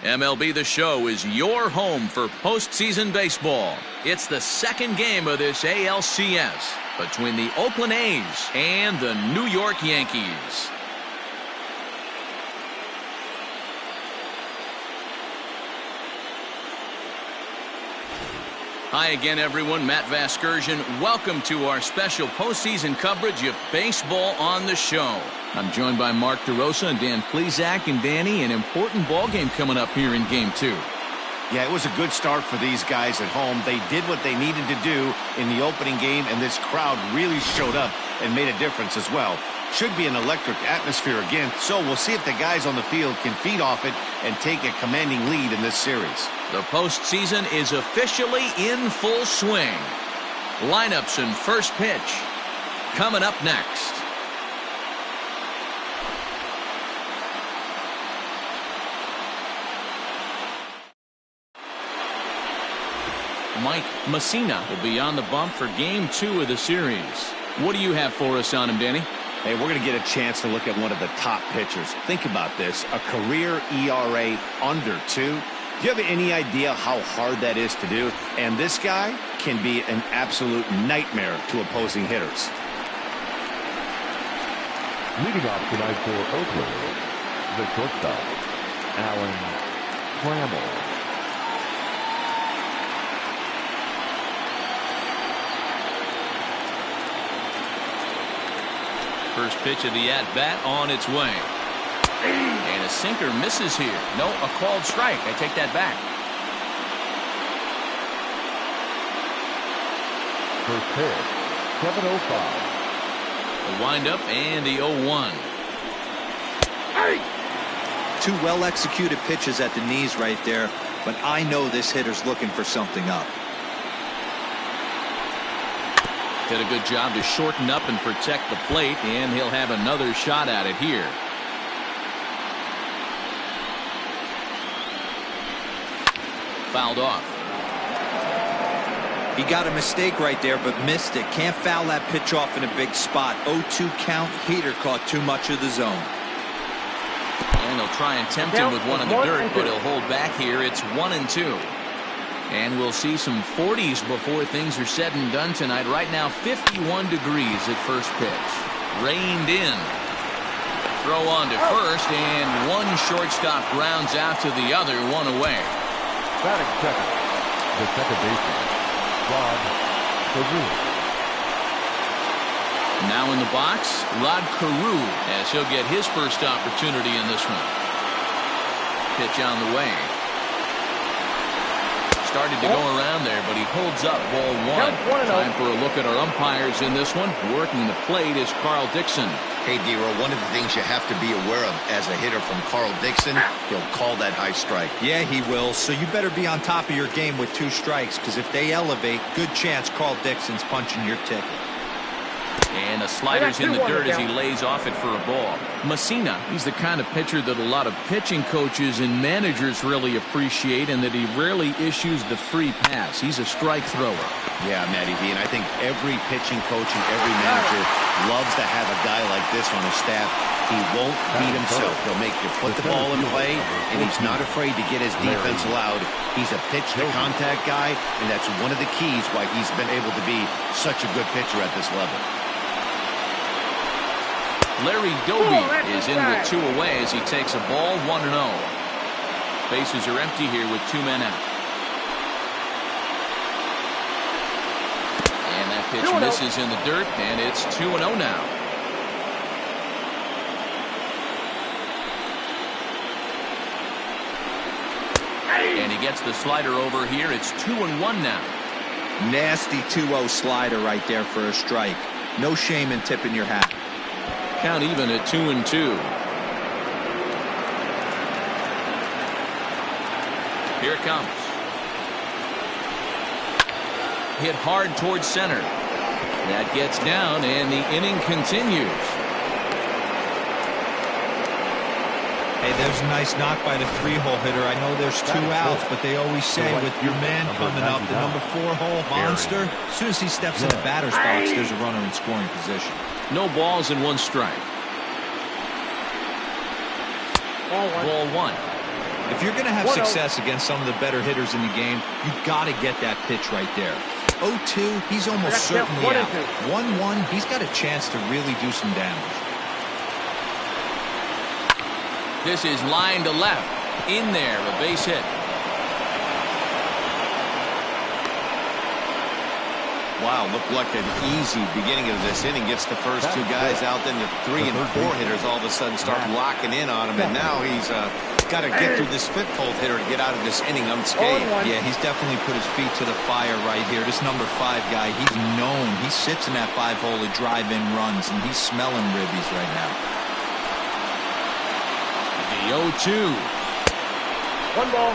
MLB The Show is your home for postseason baseball. It's the second game of this ALCS between the Oakland A's and the New York Yankees. Hi again, everyone. Matt Vasgersian. Welcome to our special postseason coverage of Baseball on the Show. I'm joined by Mark DeRosa and Dan Plesac. And Danny, an important ball game coming up here in Game 2. Yeah, it was a good start for these guys at home. They did what they needed to do in the opening game, and this crowd really showed up and made a difference as well. Should be an electric atmosphere again, so we'll see if the guys on the field can feed off it and take a commanding lead in this series. The postseason is officially in full swing. Lineups and first pitch coming up next. Mike Mussina will be on the bump for Game 2 of the series. What do you have for us on him, Danny? Hey, we're going to get a chance to look at one of the top pitchers. Think about this, a career ERA under 2. Do you have any idea how hard that is to do? And this guy can be an absolute nightmare to opposing hitters. Leading off tonight for Oakland, the shortstop, Alan Trammell. First pitch of the at-bat on its way. And a sinker misses here. No, a called strike. I take that back. First pitch, 7:05. The windup and the 0-1. Two well-executed pitches at the knees right there, but I know this hitter's looking for something up. Did a good job to shorten up and protect the plate, and he'll have another shot at it here. Fouled off. He got a mistake right there, but missed it. Can't foul that pitch off in a big spot. 0-2 count. Heater caught too much of the zone. And they'll try and tempt him with one in the dirt, but he'll hold back here. It's 1-2. And we'll see some 40s before things are said and done tonight. Right now, 51 degrees at first pitch. Rained in. Throw on to first, and one shortstop grounds out to the other, one away. Batting second, the second baseman, Rod Carew. Now in the box, Rod Carew, as he'll get his first opportunity in this one. Pitch on the way. Started to go around there, but he holds up ball one. Time for a look at our umpires in this one. Working the plate is Carl Dixon. Hey, Dero, one of the things you have to be aware of as a hitter from Carl Dixon, he'll call that high strike. Yeah, he will. So you better be on top of your game with 2 strikes, because if they elevate, good chance Carl Dixon's punching your ticket. And the slider's in the dirt as he lays off it for a ball. Mussina, he's the kind of pitcher that a lot of pitching coaches and managers really appreciate, and that he rarely issues the free pass. He's a strike thrower. Yeah, Matty V, and I think every pitching coach and every manager loves to have a guy like this on his staff. He won't beat himself. He'll make you put the ball in play, and he's not afraid to get his defense allowed. He's a pitch-to-contact guy, and that's one of the keys why he's been able to be such a good pitcher at this level. Larry Doby is in with 2 away as he takes a ball, 1-0. Bases are empty here with 2 men out. And that pitch misses in the dirt, and it's 2-0 now. And he gets the slider over here. It's 2-1 now. Nasty 2-0 slider right there for a strike. No shame in tipping your hat. Count even at 2-2. Here it comes. Hit hard towards center. That gets down, and the inning continues. Hey, there's a nice knock by the 3-hole hitter. I know there's 2 outs, but they always say with your man coming up, the number 4-hole monster, as soon as he steps in the batter's box, there's a runner in scoring position. No balls and 1 strike. Ball 1. If you're going to have success against some of the better hitters in the game, you've got to get that pitch right there. 0-2, he's almost certainly out. 1-1, he's got a chance to really do some damage. This is line to left. In there, a base hit. Wow, looked like an easy beginning of this inning. Gets the first two guys out, then the 3 and 4 hitters all of a sudden start locking in on him, and now he's got to get through this 5th hole hitter to get out of this inning unscathed. Yeah, he's definitely put his feet to the fire right here. This number 5 guy, he's known. He sits in that 5-hole to drive in runs, and he's smelling ribbies right now. The 0-2. 1 ball,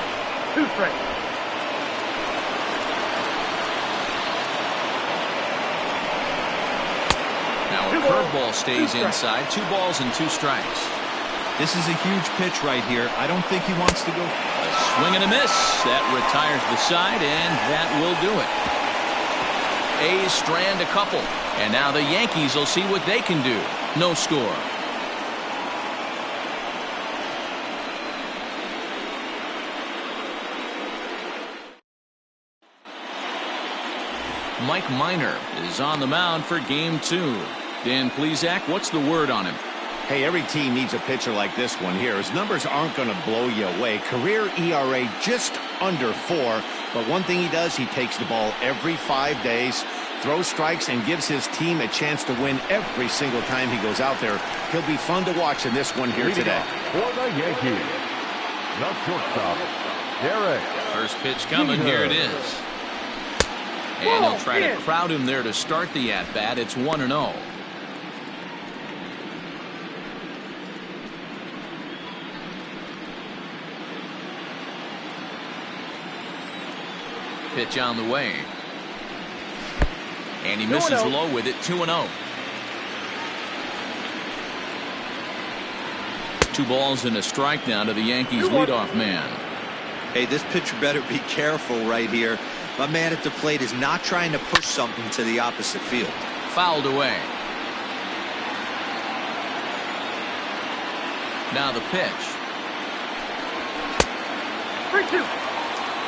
2 strikes. Now a curveball stays inside. 2 balls and 2 strikes. This is a huge pitch right here. I don't think he wants to go. A swing and a miss. That retires the side, and that will do it. A's strand a couple. And now the Yankees will see what they can do. No score. Mike Minor is on the mound for game 2. Dan Plesac, what's the word on him? Hey, every team needs a pitcher like this one here. His numbers aren't going to blow you away. Career ERA just under 4. But one thing he does, he takes the ball every 5 days, throws strikes, and gives his team a chance to win every single time he goes out there. He'll be fun to watch in this one here today. For the Yankees, the shortstop, Derek. First pitch coming. Here it is. And he'll try to crowd him there to start the at-bat. It's 1-0. Pitch on the way. And he misses low with it. 2-0. 2 balls and a strike now to the Yankees leadoff man. Hey, this pitcher better be careful right here. My man at the plate is not trying to push something to the opposite field. Fouled away. Now the pitch. 3-2.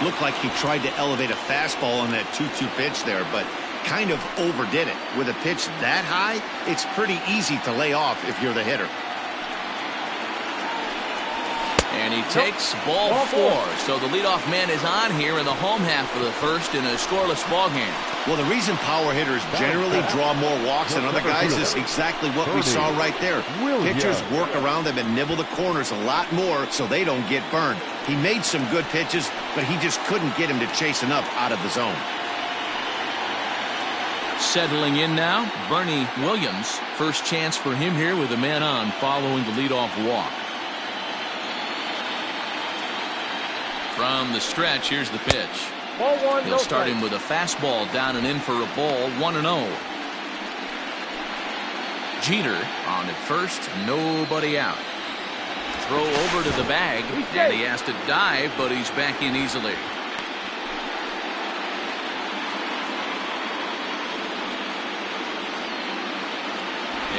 Looked like he tried to elevate a fastball on that 2-2 pitch there, but kind of overdid it. With a pitch that high, it's pretty easy to lay off if you're the hitter. And he takes ball 4. So the leadoff man is on here in the home half of the first in a scoreless ball game. Well, the reason power hitters generally draw more walks than other guys is exactly what we saw right there. Pitchers work around them and nibble the corners a lot more so they don't get burned. He made some good pitches, but he just couldn't get him to chase enough out of the zone. Settling in now, Bernie Williams. First chance for him here with a man on following the leadoff walk. From the stretch, here's the pitch. Ball 1, He'll start him with a fastball down and in for a ball. 1-0. Jeter on at first, nobody out. Throw over to the bag, and he has to dive, but he's back in easily.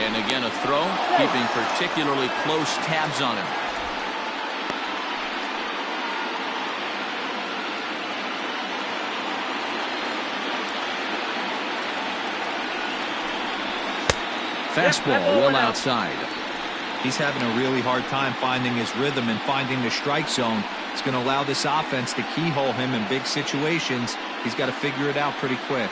And again a throw, keeping particularly close tabs on him. Fastball well outside. He's having a really hard time finding his rhythm and finding the strike zone. It's going to allow this offense to keyhole him in big situations. He's got to figure it out pretty quick.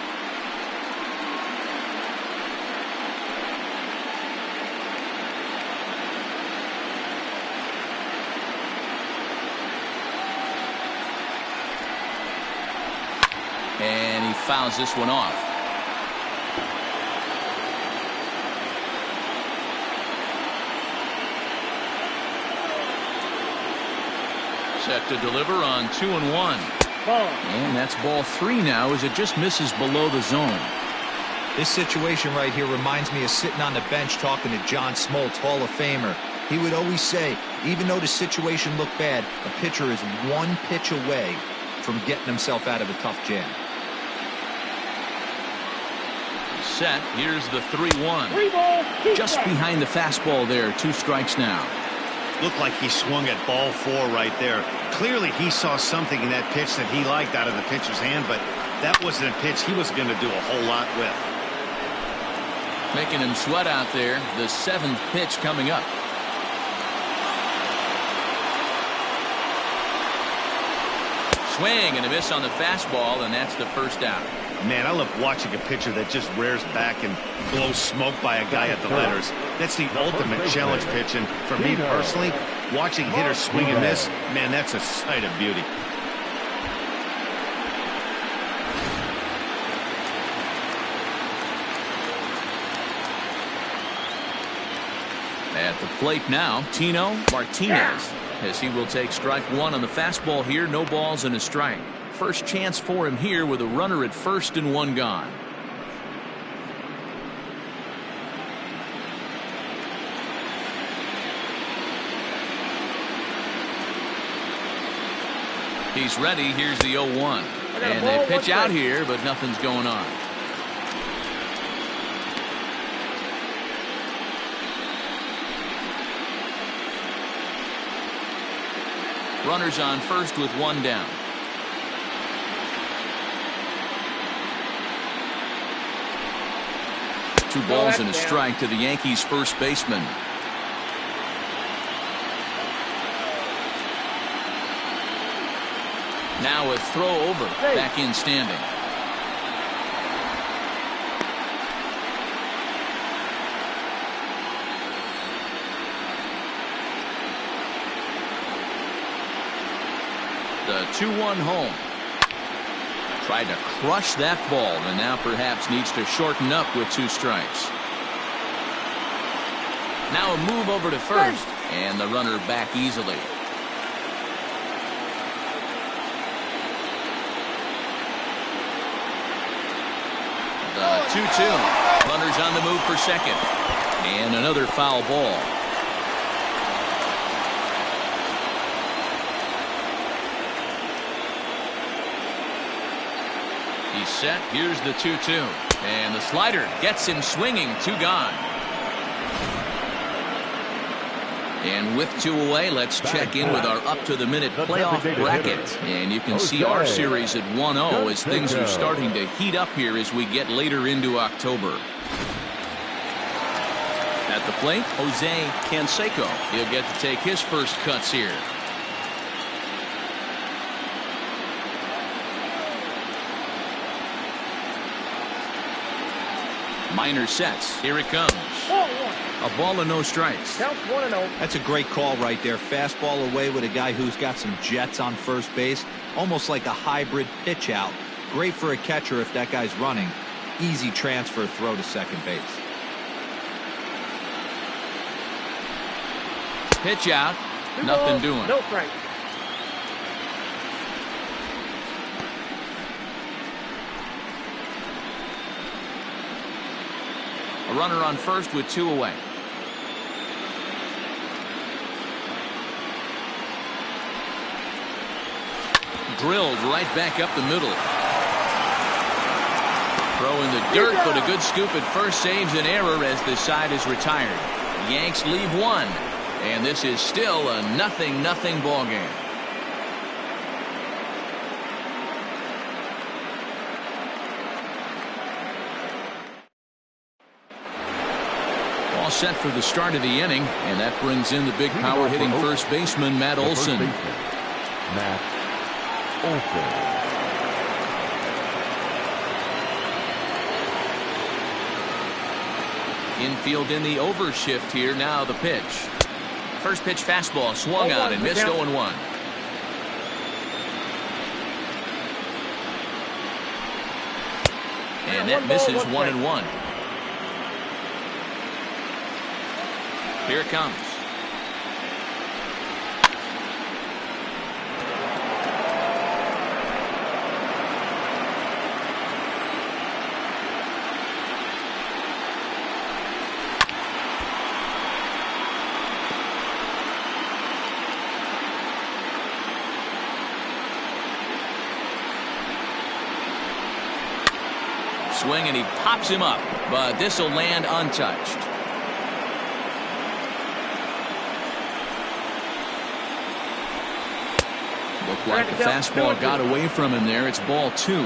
And he fouls this one off. Set to deliver on 2-1. And that's ball 3 now as it just misses below the zone. This situation right here reminds me of sitting on the bench talking to John Smoltz, Hall of Famer. He would always say, even though the situation looked bad, a pitcher is 1 pitch away from getting himself out of a tough jam. Set. Here's the 3-1. Just behind the fastball there. 2 strikes now. Looked like he swung at ball 4 right there. Clearly he saw something in that pitch that he liked out of the pitcher's hand, but that wasn't a pitch he was going to do a whole lot with. Making him sweat out there. The 7th pitch coming up. Swing and a miss on the fastball, and that's the first out. Man, I love watching a pitcher that just rears back and blows smoke by a guy at the letters. That's the ultimate challenge pitch, and for me personally, watching hitters swing and miss, man, that's a sight of beauty. At the plate now, Tino Martinez, as he will take strike 1 on the fastball here. No balls and a strike. First chance for him here with a runner at first and 1 gone. He's ready. Here's the 0-1. And they pitch out here, but nothing's going on. Runners on first with 1 down. Two balls and a strike to the Yankees first baseman. Now a throw over, back in standing. The 2-1 home. Tried to crush that ball, and now perhaps needs to shorten up with 2 strikes. Now a move over to first, and the runner back easily. The 2-2. Runners on the move for second. And another foul ball. He's set. Here's the 2-2. And the slider gets him swinging. 2 gone. And with 2 away, let's check in with our up-to-the-minute playoff bracket. And you can see our series at 1-0 as things are starting to heat up here as we get later into October. At the plate, Jose Canseco. He'll get to take his first cuts here. Minor sets. Here it comes. A ball and no strikes. Counts 1-0. That's a great call right there. Fastball away with a guy who's got some jets on first base. Almost like a hybrid pitch out. Great for a catcher if that guy's running. Easy transfer throw to second base. Pitch out. Nothing doing. No strike. A runner on first with 2 away. Drilled right back up the middle. Throw in the dirt, but a good scoop at first saves an error as this side is retired. The Yanks leave 1, and this is still a 0-0 ball game. All set for the start of the inning, and that brings in the big power hitting first baseman Matt Olson. Matt Olson. Infield in the over shift here. Now the pitch. First pitch fastball swung on and missed 0-1. And that misses 1-1. Here it comes. Swing and he pops him up, but this will land untouched. Looked like the fastball got away from him there. It's ball 2.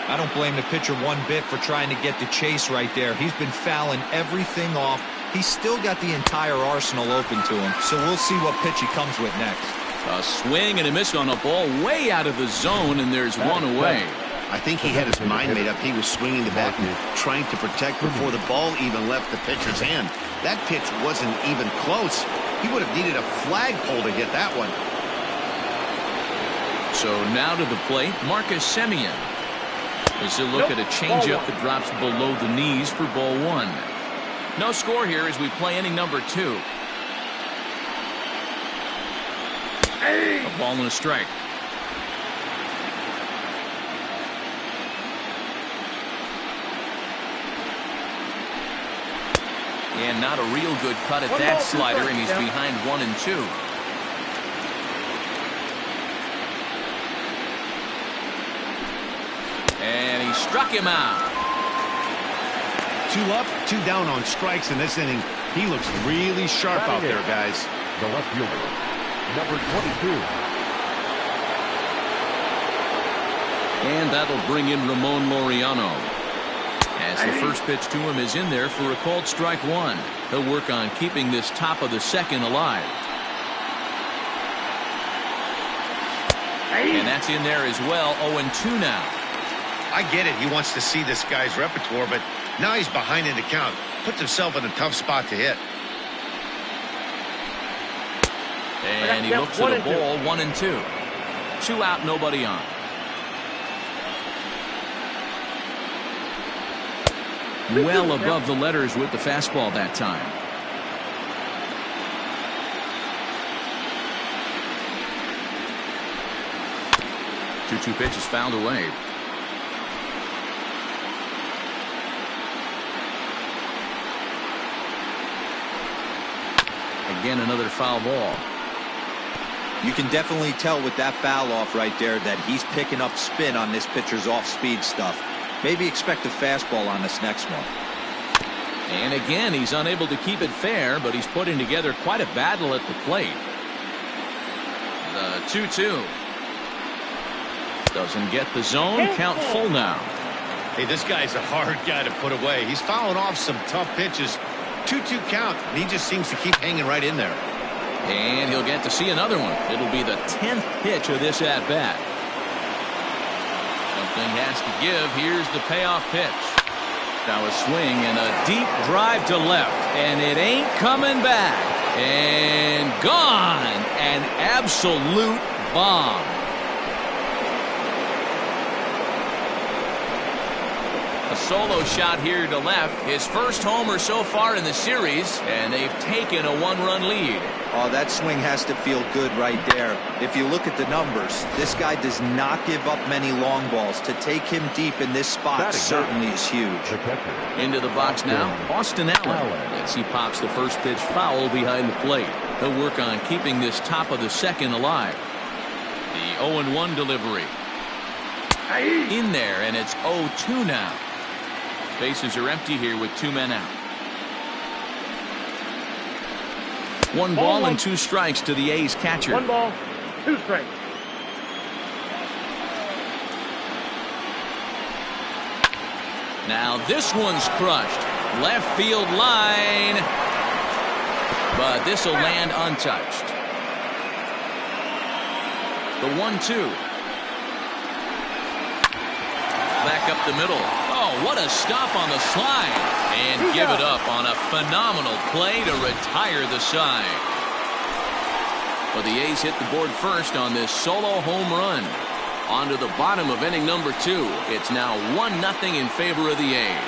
I don't blame the pitcher one bit for trying to get the chase right there. He's been fouling everything off. He's still got the entire arsenal open to him, so we'll see what pitch he comes with next. A swing and a miss on a ball way out of the zone, and there's one away. I think he had his mind made up. He was swinging the bat and trying to protect before the ball even left the pitcher's hand. That pitch wasn't even close. He would have needed a flagpole to hit that one. So now to the plate, Marcus Semien. As he'll look at a changeup that drops below the knees for ball 1. No score here as we play inning number 2. A ball and a strike. And not a real good cut at that slider, and he's behind 1-2. And he struck him out. 2 up, 2 down on strikes in this inning. He looks really sharp out there, guys. The left fielder, number 22. And that'll bring in Ramon Laureano. As the first pitch to him is in there for a called strike 1. He'll work on keeping this top of the second alive. And that's in there as well. 0-2 now. I get it. He wants to see this guy's repertoire, but now he's behind in the count. Puts himself in a tough spot to hit. And he looks at a ball. 1-2. 2 out, nobody on. Well above the letters with the fastball that time. Two pitches fouled away. Again, another foul ball. You can definitely tell with that foul off right there that he's picking up spin on this pitcher's off-speed stuff. Maybe expect a fastball on this next one. And again, he's unable to keep it fair, but he's putting together quite a battle at the plate. The 2-2. Doesn't get the zone. Count full now. Hey, this guy's a hard guy to put away. He's fouling off some tough pitches. 2-2 count, and he just seems to keep hanging right in there. And he'll get to see another one. It'll be the 10th pitch of this at-bat. Something has to give. Here's the payoff pitch. Now a swing and a deep drive to left. And it ain't coming back. And gone. An absolute bomb. A solo shot here to left. His first homer so far in the series. And they've taken a 1-run lead. Oh, that swing has to feel good right there. If you look at the numbers, this guy does not give up many long balls. To take him deep in this spot certainly is huge. Into the box now, Austin Allen. As he pops the first pitch foul behind the plate. He'll work on keeping this top of the second alive. The 0-1 delivery. In there, and it's 0-2 now. Bases are empty here with 2 men out. 1 ball and 2 strikes to the A's catcher. 1 ball, 2 strikes. Now this one's crushed. Left field line. But this will land untouched. The 1-2. Back up the middle. Oh, what a stop on the slide. And give it up on a phenomenal play to retire the side. But the A's hit the board first on this solo home run. On to the bottom of inning number 2. It's now 1-0 in favor of the A's.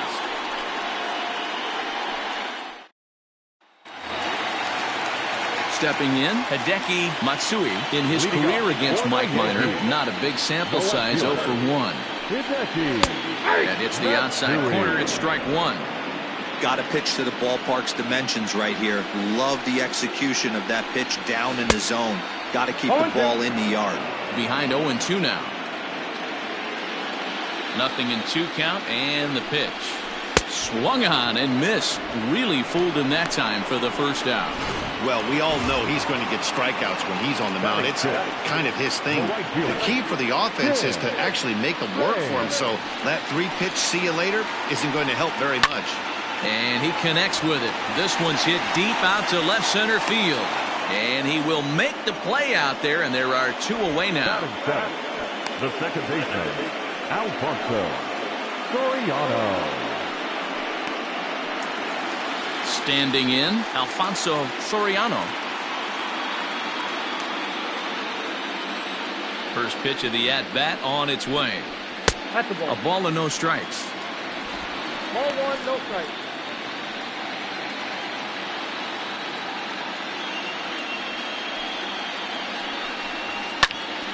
Stepping in, Hideki Matsui. In his career against Mike Minor, not a big sample size, 0 for 1. And it's the outside corner. It's strike 1. Got to pitch to the ballpark's dimensions right here. Love the execution of that pitch down in the zone. Got to keep the ball in the yard. Behind 0-2 now. 0-2 count and the pitch. Swung on and missed. Really fooled him that time for the first out. Well, we all know he's going to get strikeouts when he's on the mound. It's kind of his thing. The key for the offense is to actually make them work for him. So that 3-pitch see you later isn't going to help very much. And he connects with it. This one's hit deep out to left center field. And he will make the play out there, and there are 2 away now. The second baseman, Alfonso Soriano. Standing in, Alfonso Soriano. First pitch of the at-bat on its way. That's the ball. A ball and no strikes. Ball 1, no strikes.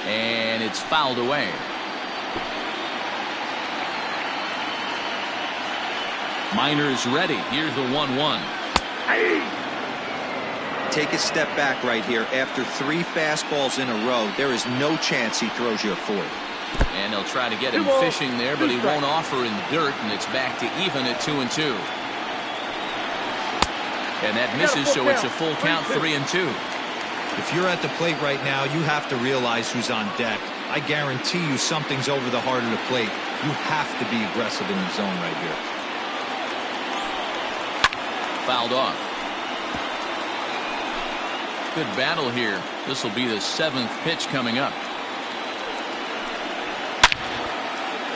And it's fouled away. Minor's ready. Here's the 1-1. Take a step back right here. After 3 fastballs in a row, there is no chance he throws you a 4th. And they'll try to get him fishing there, but he won't offer in the dirt, and it's back to even at 2-2. And that misses, so it's a full count, 3-2. If you're at the plate right now, you have to realize who's on deck. I guarantee you something's over the heart of the plate. You have to be aggressive in the zone right here. Fouled off. Good battle here. This will be the 7th pitch coming up.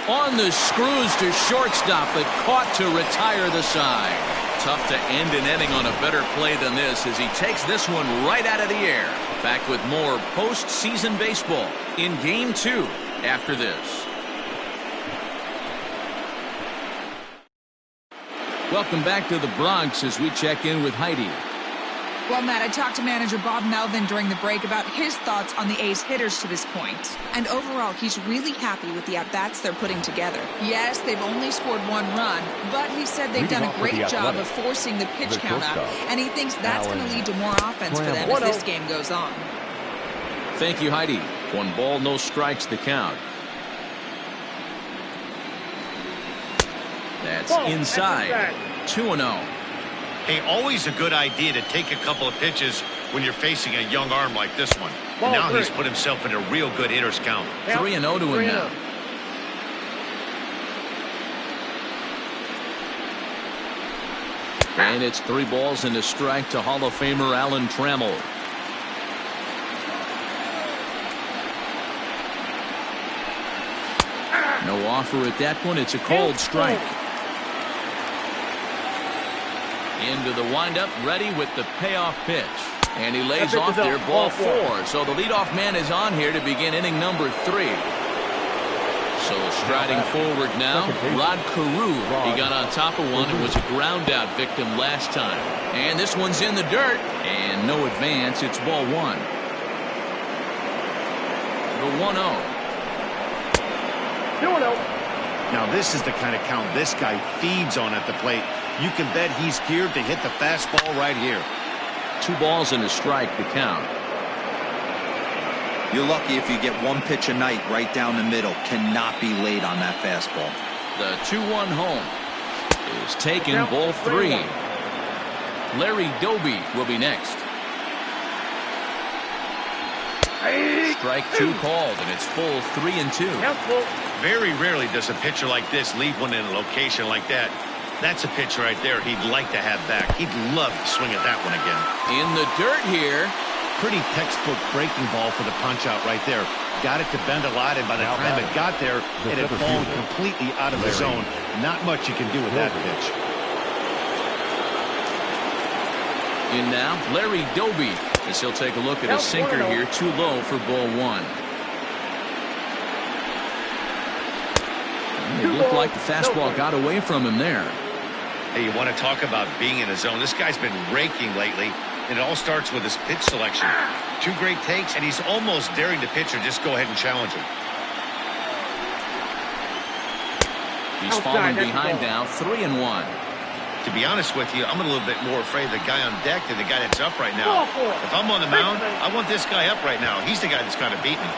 On the screws to shortstop, but caught to retire the side. Tough to end an inning on a better play than this as he takes this one right out of the air. Back with more postseason baseball in Game 2 after this. Welcome back to the Bronx as we check in with Heidi. Well, Matt, I talked to manager Bob Melvin during the break about his thoughts on the A's hitters to this point. And overall, he's really happy with the at-bats they're putting together. Yes, they've only scored 1 run, but he said they've done a great job of forcing the pitch count up, and he thinks that's going to lead to more offense for them as this game goes on. Thank you, Heidi. 1 ball, no strikes, the count. That's inside. 2-0. Hey, always a good idea to take a couple of pitches when you're facing a young arm like this one. Now he's put himself in a real good hitter's count. 3-0 to him now. And it's 3 balls and a strike to Hall of Famer Alan Trammell. No offer at that one. It's a cold strike. Into the windup, ready with the payoff pitch. And he lays off there, ball 4. So the leadoff man is on here to begin inning number 3. So striding forward now, Rod Carew. He got on top of one and was a ground out victim last time. And this one's in the dirt. And no advance. It's ball 1. The 1-0. 2-0. Now this is the kind of count this guy feeds on at the plate. You can bet he's geared to hit the fastball right here. 2 balls and a strike to count. You're lucky if you get 1 pitch a night right down the middle. Cannot be late on that fastball. The 2-1 home is taken, ball 3. Larry Doby will be next. Strike 2 called, and it's full 3-2. Very rarely does a pitcher like this leave one in a location like that. That's a pitch right there he'd like to have back. He'd love to swing at that one again. In the dirt here. Pretty textbook breaking ball for the punch out right there. Got it to bend a lot, and by the time it got there, it had fallen completely out of the zone. Not much you can do with that pitch. In now, Larry Doby, as he'll take a look at a sinker here, too low for ball 1. And it looked like the fastball got away from him there. Hey, you want to talk about being in a zone? This guy's been raking lately, and it all starts with his pitch selection. 2 great takes, and he's almost daring the pitcher just go ahead and challenge him. He's falling behind now, 3-1. To be honest with you, I'm a little bit more afraid of the guy on deck than the guy that's up right now. If I'm on the mound, I want this guy up right now. He's the guy that's got to beat me.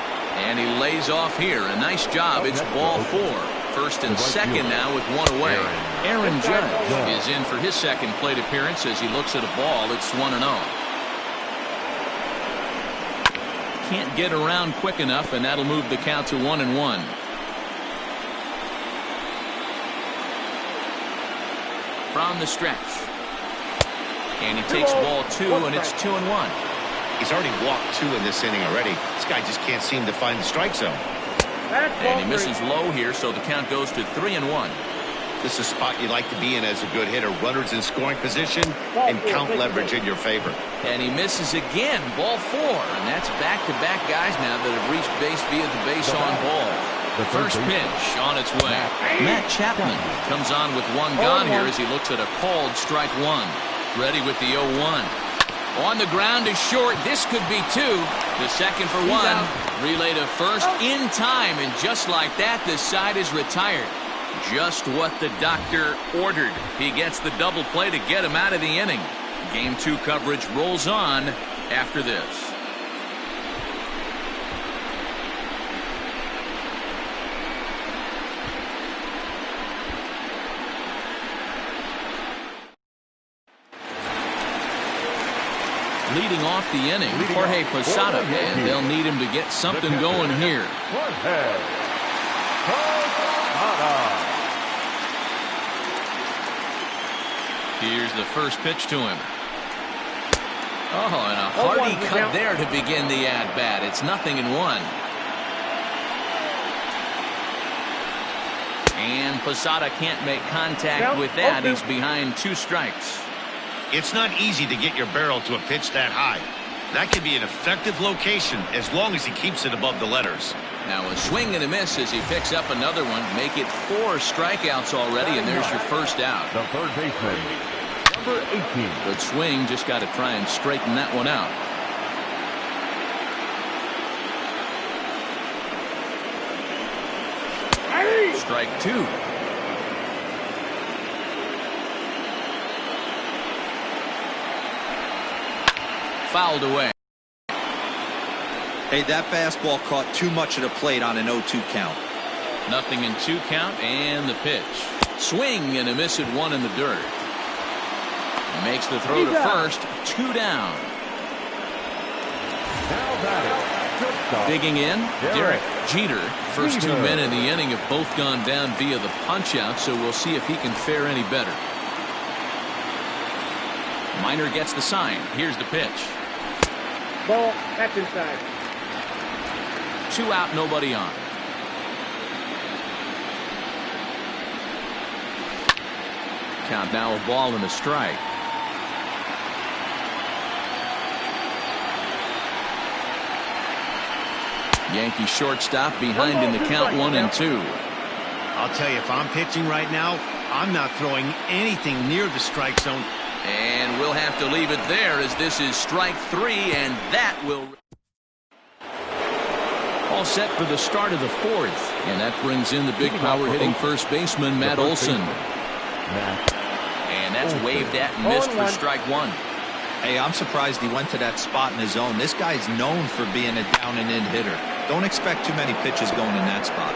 And he lays off here. A nice job. It's ball 4. First and second now with one away. Aaron Judge is in for his second plate appearance as he looks at a ball. It's 1-0. Can't get around quick enough, and that'll move the count to 1-1. From the stretch. And he takes ball 2, and it's 2-1. He's already walked 2 in this inning already. This guy just can't seem to find the strike zone. And he misses low here, so the count goes to 3-1. This is a spot you like to be in as a good hitter. Runners in scoring position and count leverage in your favor. And he misses again, ball 4. And that's back-to-back guys now that have reached base via the base on ball. The first pitch on its way. Matt Chapman comes on with 1 gone here as he looks at a called strike 1. Ready with the 0-1. On the ground is short. This could be 2. The second for 1. Relay to first in time, and just like that, the side is retired. Just what the doctor ordered. He gets the double play to get him out of the inning. Game 2 coverage rolls on after this. Leading off the inning, Jorge Posada, and they'll need him to get something going here. Here's the first pitch to him. Oh, and a hearty cut there to begin the at-bat. It's 0-1. And Posada can't make contact with that. He's behind 2 strikes. It's not easy to get your barrel to a pitch that high. That can be an effective location as long as he keeps it above the letters. Now a swing and a miss as he picks up another one. Make it 4 strikeouts already, and there's your first out. The third baseman, number 18. Good swing, just got to try and straighten that one out. Strike 2. Fouled away. Hey, that fastball caught too much of the plate on an 0-2 count. 0-2 count, and the pitch. Swing and a miss at 1 in the dirt. Makes the throw to first. 2 down. Digging in, Derek Jeter. First 2 men in the inning have both gone down via the punch-out, so we'll see if he can fare any better. Minor gets the sign. Here's the pitch. Ball, that's inside. 2 out, nobody on. Count now, a ball and a strike. Yankee shortstop behind in the count 1-2. I'll tell you, if I'm pitching right now, I'm not throwing anything near the strike zone. And we'll have to leave it there as this is strike 3, and that will... All set for the start of the 4th. And that brings in the big power hitting first baseman, Matt Olson. And that's waved at and missed for strike 1. Hey, I'm surprised he went to that spot in his zone. This guy's known for being a down and in hitter. Don't expect too many pitches going in that spot.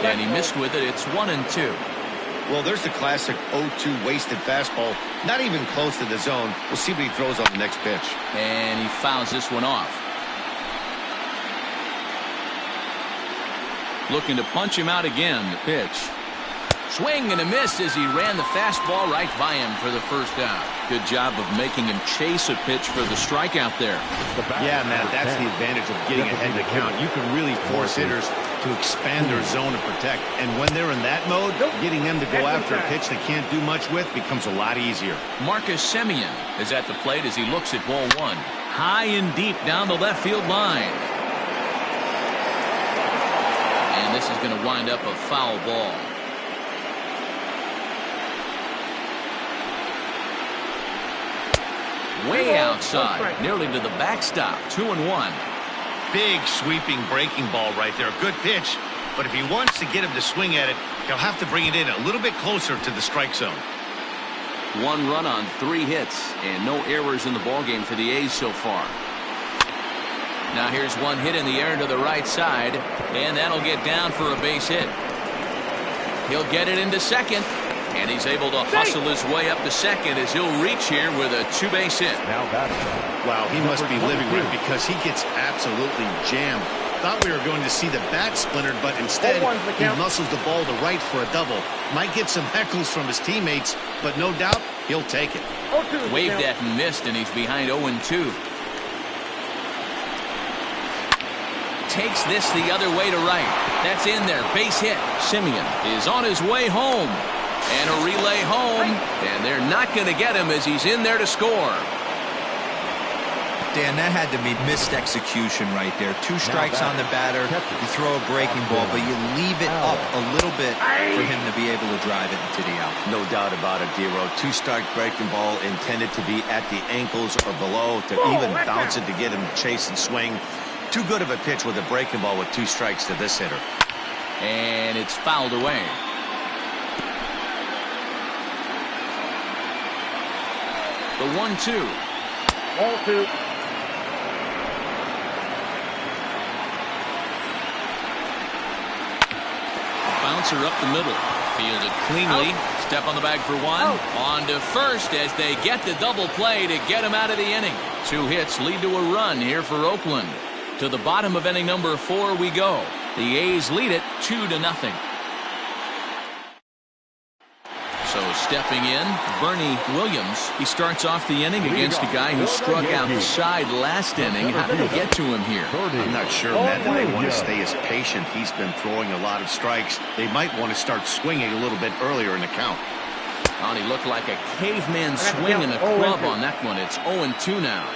And he missed with it. It's 1-2. Well, there's the classic 0-2 wasted fastball. Not even close to the zone. We'll see what he throws on the next pitch. And he fouls this one off. Looking to punch him out again. The pitch. Swing and a miss as he ran the fastball right by him for the first out. Good job of making him chase a pitch for the strikeout there. Yeah, Matt, that's the advantage of getting ahead of the count. You can really force hitters to expand their zone and protect. And when they're in that mode, getting them to go after a pitch they can't do much with becomes a lot easier. Marcus Semien is at the plate as he looks at ball 1. High and deep down the left field line. And this is going to wind up a foul ball. Way outside, nearly to the backstop. 2-1. Big sweeping breaking ball right there. Good pitch. But if he wants to get him to swing at it, he'll have to bring it in a little bit closer to the strike zone. 1 run on 3 hits and no errors in the ballgame for the A's so far. Now here's one hit in the air to the right side, and that'll get down for a base hit. He'll get it into second, and he's able to hustle his way up to second as he'll reach here with a 2-base hit. Wow, he must be living right because he gets absolutely jammed. Thought we were going to see the bat splintered, but instead he muscles the ball to right for a double. Might get some heckles from his teammates, but no doubt he'll take it. Waved at and missed, and he's behind 0-2. Takes this the other way to right. That's in there. Base hit. Simeon is on his way home. And a relay home. And they're not going to get him as he's in there to score. Dan, that had to be missed execution right there. 2 strikes on the batter. You throw a breaking ball, but you leave it up a little bit for him to be able to drive it into the out. No doubt about it, Dero. 2-strike breaking ball intended to be at the ankles or below to even bounce it to get him to chase and swing. Too good of a pitch with a breaking ball with 2 strikes to this hitter. And it's fouled away. The 1-2. 0-2. Bouncer up the middle. Fielded cleanly. Step on the bag for one. On to first as they get the double play to get him out of the inning. 2 hits lead to a run here for Oakland. To the bottom of inning number 4 we go. The A's lead it 2-0. So stepping in, Bernie Williams. He starts off the inning against a guy who struck outside last inning. How did they get to him here? I'm not sure, Matt, that they want to stay as patient. He's been throwing a lot of strikes. They might want to start swinging a little bit earlier in the count. Oh, he looked like a caveman swinging a club on that one. It's 0-2 now.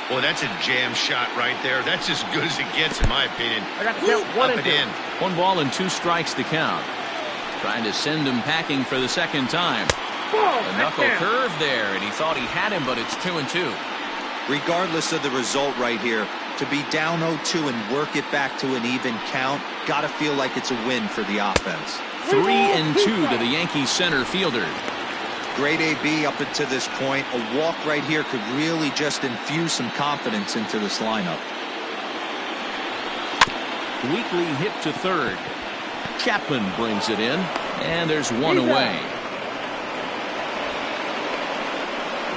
Well, that's a jam shot right there. That's as good as it gets, in my opinion. Up and in. 1 ball and 2 strikes to count. Trying to send him packing for the second time. A knuckle curve there, and he thought he had him, but it's 2-2. Regardless of the result right here, to be down 0-2 and work it back to an even count, got to feel like it's a win for the offense. 3-2 to the Yankees center fielder. Great AB up until this point. A walk right here could really just infuse some confidence into this lineup. Weekly hit to third. Chapman brings it in, and there's 1 away.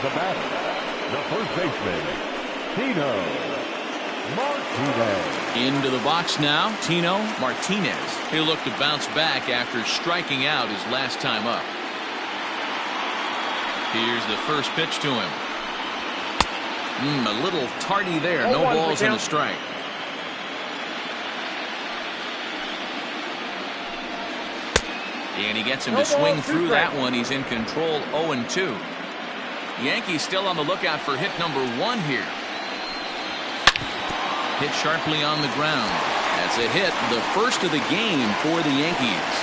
The batter, the first baseman, Tino Martinez. Into the box now, Tino Martinez. He'll look to bounce back after striking out his last time up. Here's the first pitch to him. A little tardy there. No balls and a strike. And he gets him to swing through that one. He's in control. 0-2. Yankees still on the lookout for hit number 1 here. Hit sharply on the ground. That's a hit, the first of the game for the Yankees.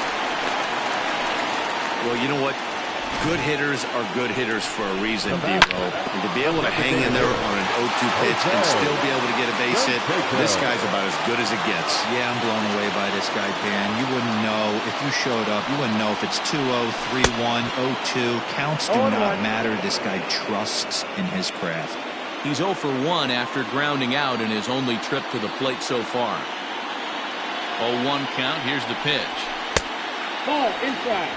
Well, you know what? Good hitters are good hitters for a reason, Dero. And to be able to hang in there on an 0-2 pitch and still be able to get a base hit, this guy's about as good as it gets. Yeah, I'm blown away by this guy, Dan. You wouldn't know if you showed up. You wouldn't know if it's 2-0, 3-1, 0-2. Counts do not matter. This guy trusts in his craft. He's 0 for 1 after grounding out in his only trip to the plate so far. 0-1 count. Here's the pitch. Ball inside.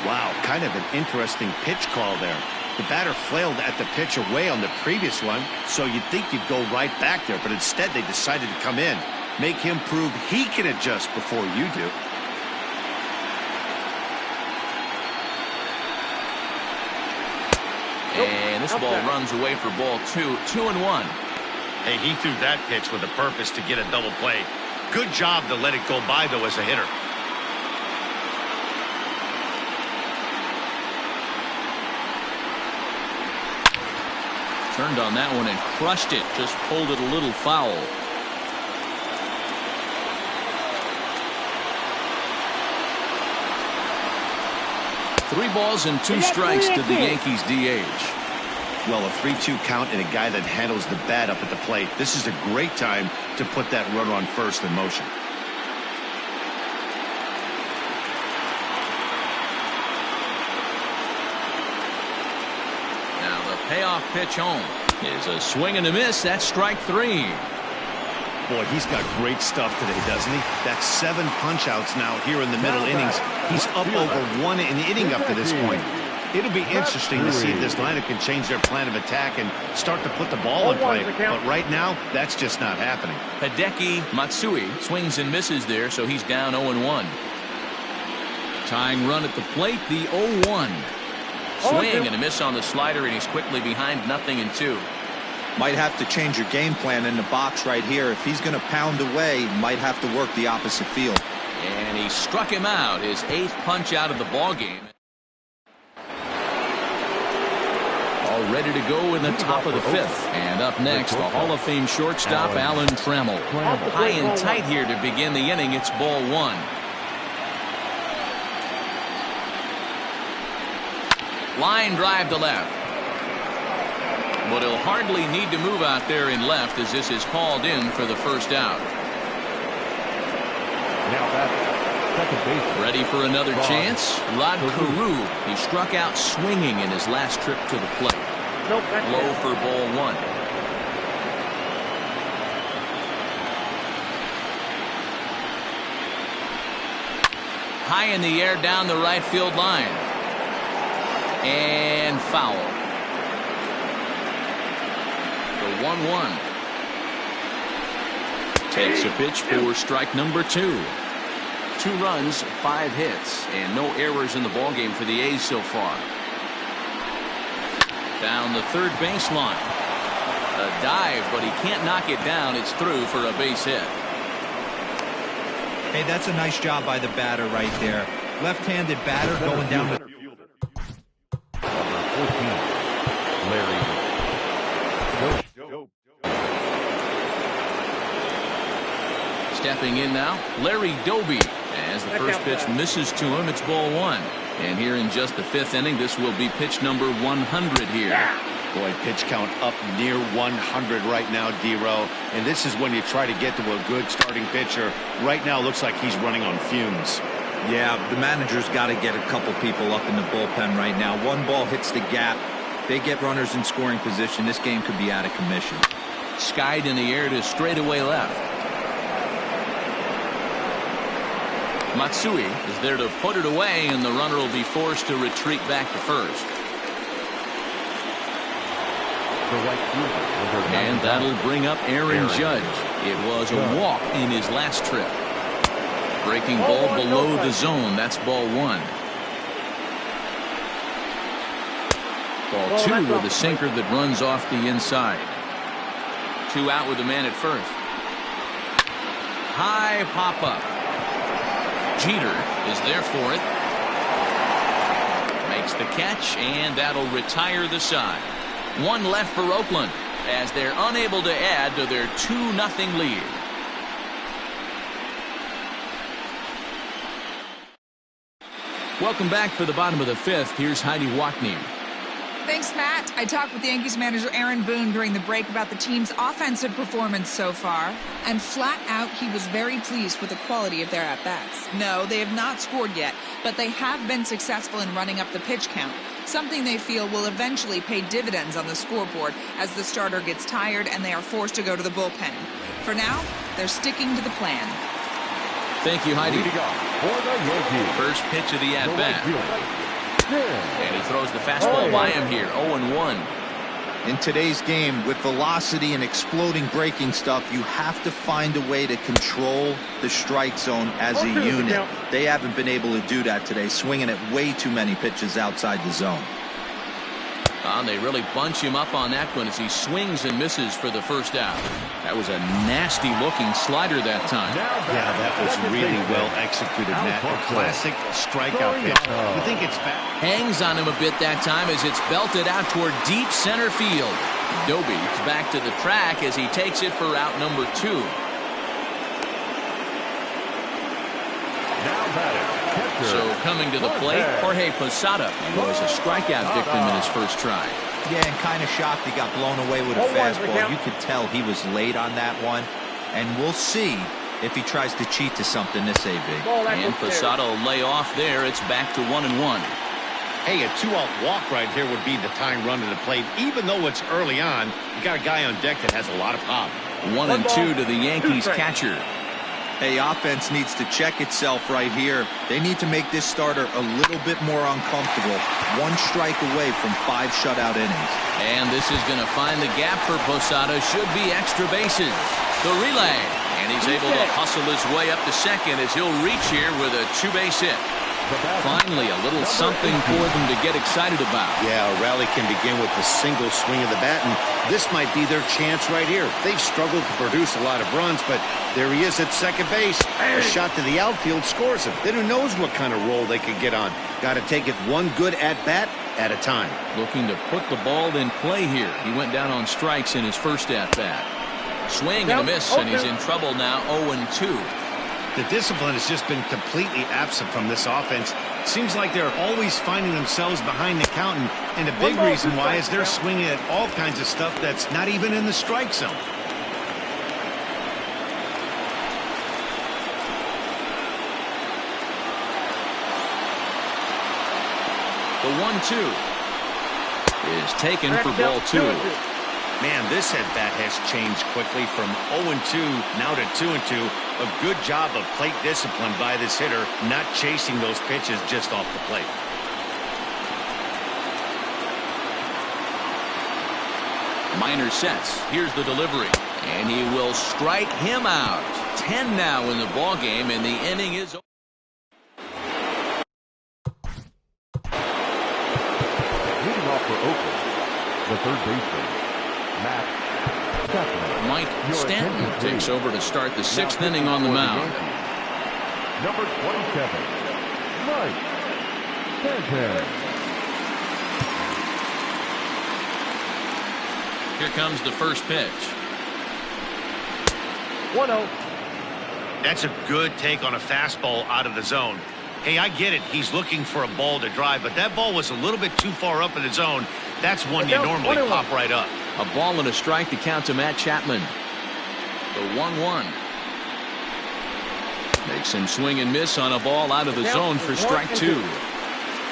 Wow, kind of an interesting pitch call there. The batter flailed at the pitch away on the previous one, so you'd think you'd go right back there, but instead they decided to come in. Make him prove he can adjust before you do. And this ball runs away for ball 2. 2-1. Hey, he threw that pitch with a purpose to get a double play. Good job to let it go by, though, as a hitter. Turned on that one and crushed it. Just pulled it a little foul. Three balls and 2 strikes to the Yankees DH. Well, a 3-2 count and a guy that handles the bat up at the plate. This is a great time to put that runner on first in motion. Now the payoff pitch home is a swing and a miss. That's strike 3. Boy, he's got great stuff today, doesn't he? That's 7 punch-outs now here in the middle innings. He's up over 1 inning up to this point. It'll be interesting to see if this lineup can change their plan of attack and start to put the ball in play. But right now, that's just not happening. Hideki Matsui swings and misses there, so he's down 0-1. Tying run at the plate, the 0-1. Swing and a miss on the slider, and he's quickly behind 0-2. Might have to change your game plan in the box right here. If he's going to pound away, might have to work the opposite field. And he struck him out, his 8th punch out of the ball game. All ready to go in the top of the 5th. And up next, the Hall of Fame shortstop, Alan Trammell. High and tight here to begin the inning. It's ball 1. Line drive to left. But he'll hardly need to move out there in left as this is called in for the first out. Now that's second base. Ready for another chance? Rod Carew. He struck out swinging in his last trip to the plate. Low for ball 1. High in the air down the right field line. And foul. The 1-1. Takes a pitch for strike number 2. 2 runs, 5 hits, and no errors in the ballgame for the A's so far. Down the third baseline. A dive, but he can't knock it down. It's through for a base hit. Hey, that's a nice job by the batter right there. Left-handed batter going down the... Number 14, Larry. Stepping in now, Larry Doby. As the first pitch misses to him, it's ball 1. And here in just the 5th inning, this will be pitch number 100 here. Boy, pitch count up near 100 right now, D-Row. And this is when you try to get to a good starting pitcher. Right now, looks like he's running on fumes. Yeah, the manager's got to get a couple people up in the bullpen right now. One ball hits the gap. They get runners in scoring position. This game could be out of commission. Skied in the air to straightaway left. Matsui is there to put it away, and the runner will be forced to retreat back to first. And that'll bring up Aaron Judge. It was a walk in his last trip. Breaking ball below the zone. That's ball 1. Ball 2 with a sinker that runs off the inside. 2 out with the man at first. High pop up. Jeter is there for it. Makes the catch, and that'll retire the side. 1 left for Oakland as they're unable to add to their 2-0 lead. Welcome back for the bottom of the 5th. Here's Heidi Watney. Thanks, Matt. I talked with Yankees manager Aaron Boone during the break about the team's offensive performance so far, and flat out he was very pleased with the quality of their at-bats. No, they have not scored yet, but they have been successful in running up the pitch count, something they feel will eventually pay dividends on the scoreboard as the starter gets tired and they are forced to go to the bullpen. For now, they're sticking to the plan. Thank you, Heidi. For the Yankees. First pitch of the at-bat. And he throws the fastball by him here, 0-1. In today's game, with velocity and exploding breaking stuff, you have to find a way to control the strike zone as a unit. They haven't been able to do that today, swinging at way too many pitches outside the zone. They really bunch him up on that one as he swings and misses for the first out. That was a nasty-looking slider that time. Yeah, that was really well executed, Matt. A classic strikeout pitch. You think it's fast? Hangs on him a bit that time as it's belted out toward deep center field. Doby's back to the track as he takes it for out number 2. Now batting. So coming to the plate, Jorge Posada was a strikeout victim in his first try. Yeah, and kind of shocked he got blown away with a fastball. You could tell he was late on that one. And we'll see if he tries to cheat to something this AB. And Posada will lay off there. It's back to 1-1. Hey, a 2-out walk right here would be the time run to the plate. Even though it's early on, you got a guy on deck that has a lot of pop. 1-2 to the Yankees catcher. Hey, offense needs to check itself right here. They need to make this starter a little bit more uncomfortable. 1 strike away from 5 shutout innings. And this is going to find the gap for Posada. Should be extra bases. The relay. And he's able to hustle his way up to second as he'll reach here with a 2-base hit. Finally, a little something for them to get excited about. Yeah, a rally can begin with a single swing of the bat, and this might be their chance right here. They've struggled to produce a lot of runs, but there he is at second base. A shot to the outfield scores him. Then who knows what kind of roll they could get on. Got to take it one good at-bat at a time. Looking to put the ball in play here. He went down on strikes in his first at-bat. Swing and a miss, and he's in trouble now, 0-2. The discipline has just been completely absent from this offense. Seems like they're always finding themselves behind the count, and a big reason why is they're swinging at all kinds of stuff that's not even in the strike zone. The 1-2 is taken for ball 2. Man, this at-bat has changed quickly from 0-2 now to 2-2. A good job of plate discipline by this hitter, not chasing those pitches just off the plate. Minor sets. Here's the delivery. And he will strike him out. 10 now in the ball game, and the inning is over. Leading off for Oakland, the third baseman, Mike Stanton takes over to start the 6th inning on the mound. Number 27, Mike Stanton. Here comes the first pitch. 1-0. That's a good take on a fastball out of the zone. Hey, I get it. He's looking for a ball to drive, but that ball was a little bit too far up in the zone. That's one you normally pop right up. A ball and a strike to count to Matt Chapman. The 1-1. Makes him swing and miss on a ball out of the zone for strike 2.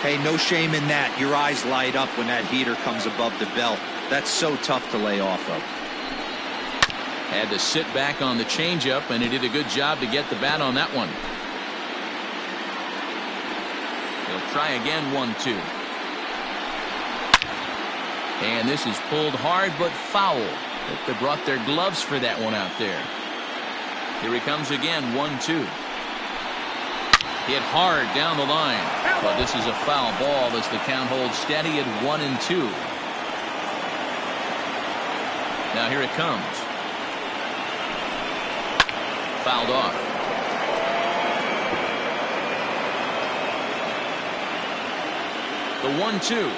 Hey, no shame in that. Your eyes light up when that heater comes above the belt. That's so tough to lay off of. Had to sit back on the changeup, and he did a good job to get the bat on that one. He'll try again, 1-2. And this is pulled hard but foul. They brought their gloves for that one out there. Here he comes again, 1-2. Hit hard down the line. But this is a foul ball as the count holds steady at 1-2. Now here it comes. Fouled off. The 1-2.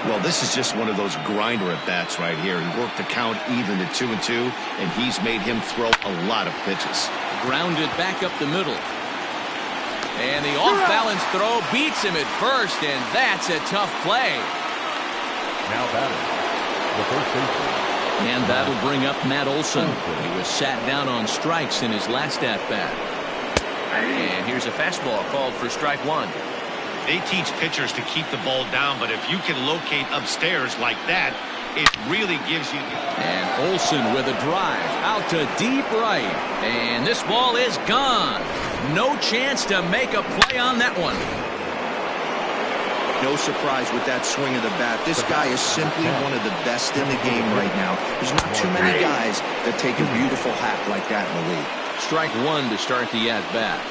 Well, this is just one of those grinder at-bats right here. He worked the count even to 2-2, and he's made him throw a lot of pitches. Grounded back up the middle. And the off-balance throw beats him at first, and that's a tough play. Now batting, the first baseman. And that'll bring up Matt Olson. He was sat down on strikes in his last at-bat. And here's a fastball called for strike 1. They teach pitchers to keep the ball down, but if you can locate upstairs like that, it really gives you... And Olson with a drive out to deep right. And this ball is gone. No chance to make a play on that one. No surprise with that swing of the bat. This guy is simply one of the best in the game right now. There's not too many guys that take a beautiful hack like that in the league. Strike 1 to start the at-bat.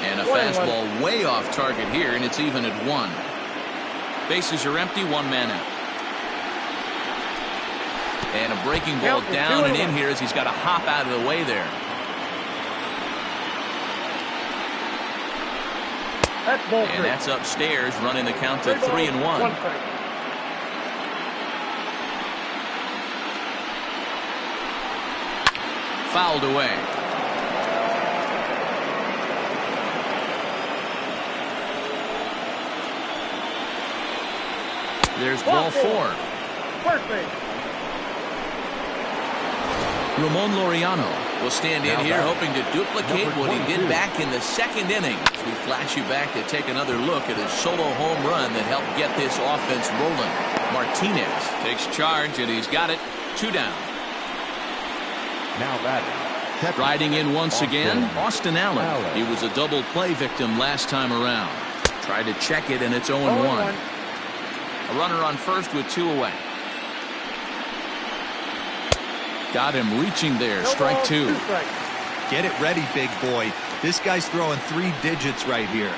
And a fastball way off target here, and it's even at 1. Bases are empty, 1 man out. And a breaking ball down and in here as he's got to hop out of the way there. And that's upstairs, running the count to 3-1. Fouled away. There's ball 4. Ramon Laureano will stand in here hoping to duplicate what he did back in the second inning. We flash you back to take another look at his solo home run that helped get this offense rolling. Martinez takes charge, and he's got it. 2 down. Now batting. Riding in once again, Austin Allen. He was a double play victim last time around. Tried to check it, and it's 0-1. A runner on first with 2 away. Got him reaching there. Strike 2. Get it ready, big boy. This guy's throwing 3 digits right here.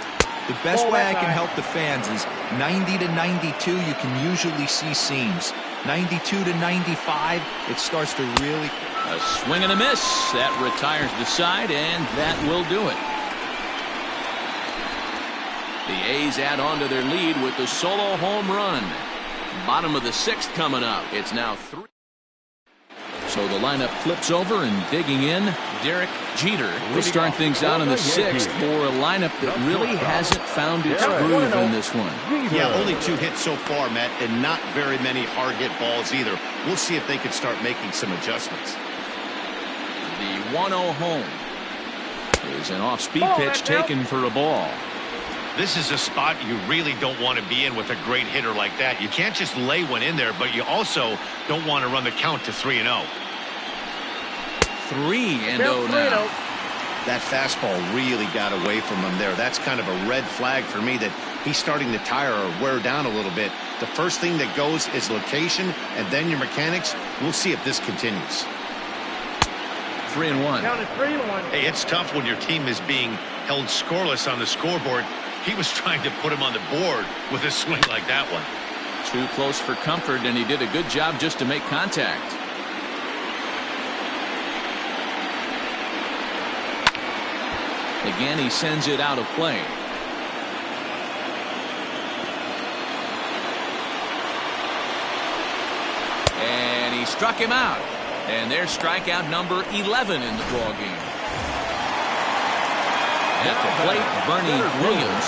The best way I can help the fans is 90 to 92. You can usually see seams. 92 to 95, it starts to really... A swing and a miss. That retires the side, and that will do it. The A's add on to their lead with the solo home run. Bottom of the 6th coming up. It's now 3. So the lineup flips over, and digging in, Derek Jeter will start things out in the 6th for a lineup that really hasn't found its groove in this one. Yeah, only 2 hits so far, Matt, and not very many hard hit balls either. We'll see if they can start making some adjustments. The 1-0 home is an off-speed pitch taken for a ball. This is a spot you really don't want to be in with a great hitter like that. You can't just lay one in there, but you also don't want to run the count to 3-0. 3-0 now. That fastball really got away from him there. That's kind of a red flag for me that he's starting to tire or wear down a little bit. The first thing that goes is location, and then your mechanics. We'll see if this continues. 3-1. Hey, it's tough when your team is being held scoreless on the scoreboard. He was trying to put him on the board with a swing like that one. Too close for comfort, and he did a good job just to make contact. Again, he sends it out of play. And he struck him out. And there's strikeout number 11 in the ballgame. At the plate, Bernie Williams.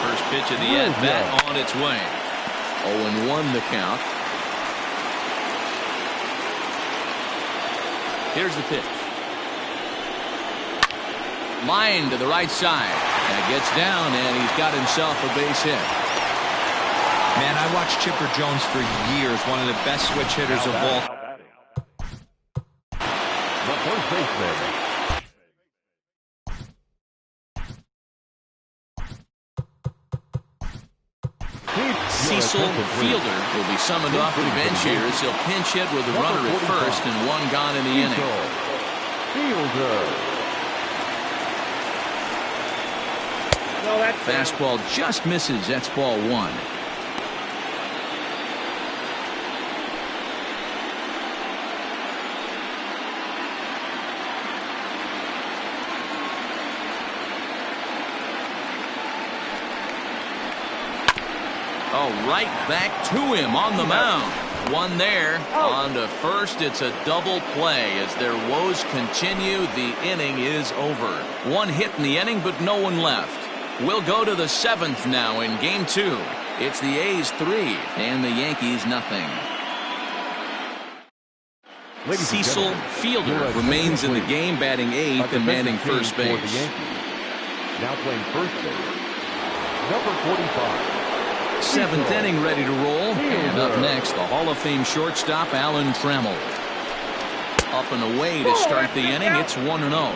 First pitch of the at-bat on its way. 0-1 the count. Here's the pitch. Line to the right side. And it gets down, and he's got himself a base hit. Man, I watched Chipper Jones for years. One of the best switch hitters of all. The first baseman. Cecil Fielder will be summoned off the bench here as he'll pinch hit with a runner at first and 1 gone in the inning. Fastball just misses. That's ball 1. Oh, right back to him on the mound. 1 there. On to first. It's a double play. As their woes continue, the inning is over. 1 hit in the inning, but no one left. We'll go to the 7th now in game 2. It's the A's 3 and the Yankees nothing. Cecil Fielder remains in the game, batting 8th and manning first base. Now playing first base, number 45. 7th inning ready to roll. And up next, the Hall of Fame shortstop, Alan Trammell. Up and away to start the inning. It's 1-0.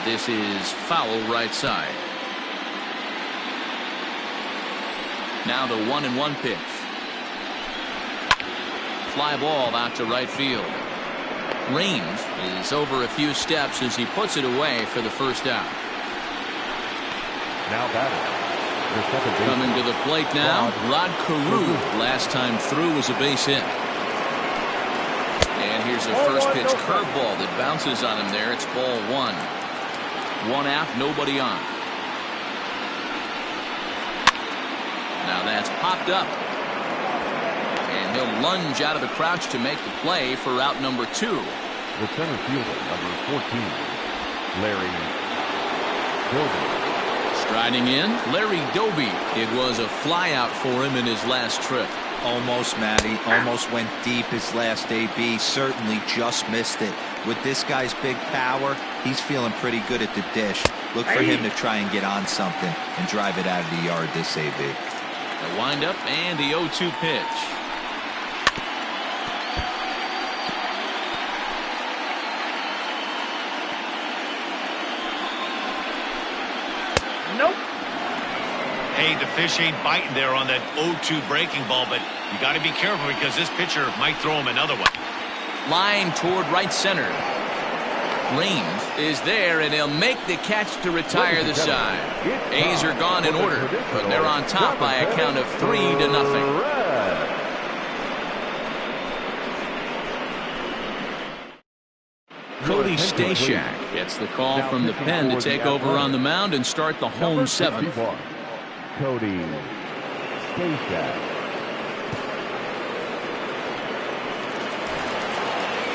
This is foul right side. Now the 1-1 pitch. Fly ball out to right field. Range is over a few steps as he puts it away for the first out. Now batting. Coming to the plate now, Rod Carew. Last time through was a base hit. And here's a first pitch curveball that bounces on him there. It's ball 1. 1 out, nobody on. Now that's popped up. And he'll lunge out of the crouch to make the play for out number 2. The center fielder, number 14, Larry Gilbert. Striding in, Larry Doby. It was a flyout for him in his last trip. Almost, Matty. Almost went deep his last AB. Certainly just missed it. With this guy's big power, he's feeling pretty good at the dish. Look for him to try and get on something and drive it out of the yard this AB. The windup and the 0-2 pitch. Nope. Hey, the fish ain't biting there on that 0-2 breaking ball, but you got to be careful because this pitcher might throw him another one. Line toward right center. Raines is there, and he'll make the catch to retire the side. A's are gone in order, but they're on top by a count of 3-0. Cody Stashak gets the call from the pen to take over on the mound and start the home seventh. Cody Stashak.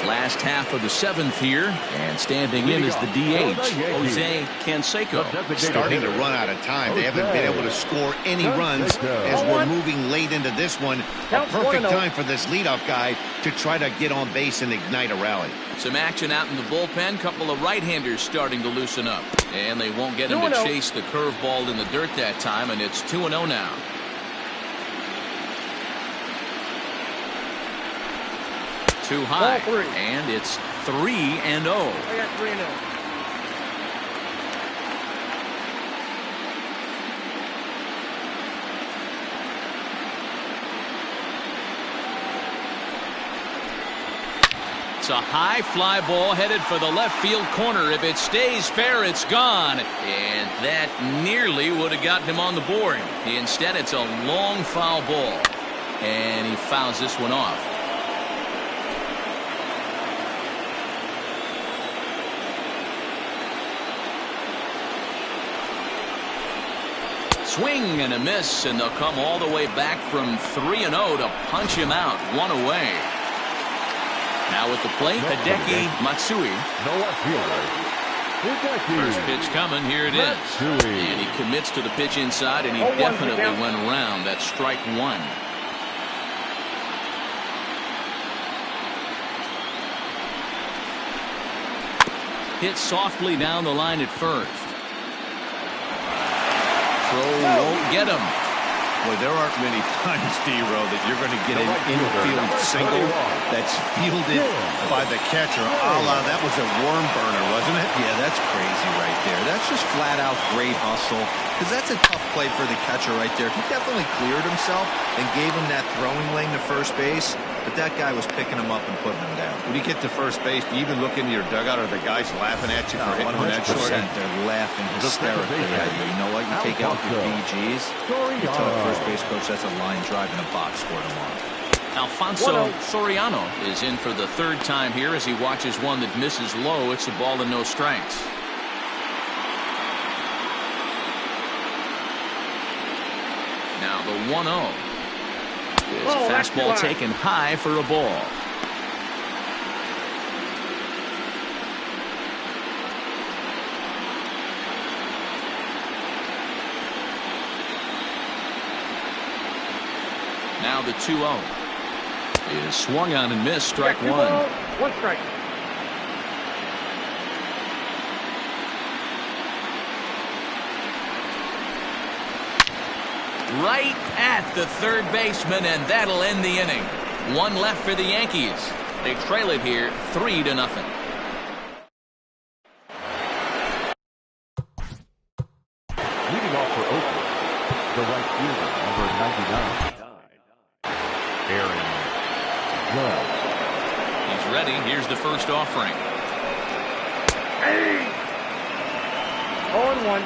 Last half of the seventh here, and standing in is the DH, Jose Canseco. Starting to run out of time. They haven't been able to score any runs as we're moving late into this one. A perfect time for this leadoff guy to try to get on base and ignite a rally. Some action out in the bullpen. Couple of right-handers starting to loosen up. And they won't get him to chase the curveball in the dirt that time, and it's 2-0 now. Too high, and it's 3-0. I got 3-0. It's a high fly ball headed for the left field corner. If it stays fair, it's gone. And that nearly would have gotten him on the board. Instead, it's a long foul ball. And he fouls this one off. Swing and a miss, and they'll come all the way back from 3-0 to punch him out. One away. Now at the plate, Hideki Matsui. First pitch coming. Here it is. And he commits to the pitch inside, and he definitely went around. That's strike one. Hit softly down the line at first. Throw won't get him. Well, there aren't many times, D-Row, that you're going to get an infield single that's fielded by the catcher. That was a worm burner, wasn't it? Yeah, that's crazy right there. That's just flat out great hustle, because that's a tough play for the catcher right there. He definitely cleared himself and gave him that throwing lane to first base, but that guy was picking him up and putting him down. When you get to first base, do you even look into your dugout? Are the guys laughing at you for hitting on that 100%. short? They're laughing hysterically at you. You know what? You take out your BGs. You tell the first base coach that's a line drive in a box score tomorrow. Alfonso Soriano is in for the third time here as he watches one that misses low. It's a ball and no strikes. Now the 1-0. Is a fastball taken high for a ball. Now the 2-0 is swung on and missed. Strike one. One strike. Right at the third baseman, and that'll end the inning. One left for the Yankees. They trail it here 3-0. Leading off for Oakland, the right fielder, number 99, Aaron Judge. He's ready. Here's the first offering. Hey! 0-1.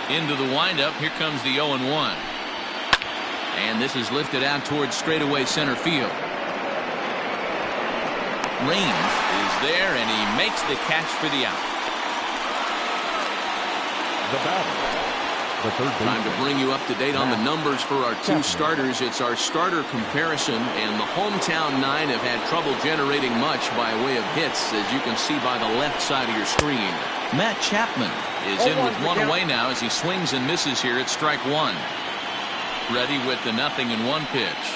Into the windup. Here comes the 0-1. And this is lifted out towards straightaway center field. Raines is there, and he makes the catch for the out. The batter, the third baseman. Time to bring you up to date on the numbers for our two starters. It's our starter comparison, and the hometown nine have had trouble generating much by way of hits, as you can see by the left side of your screen. Matt Chapman is in with one away now as he swings and misses here at strike one. Ready with the 0-1 pitch.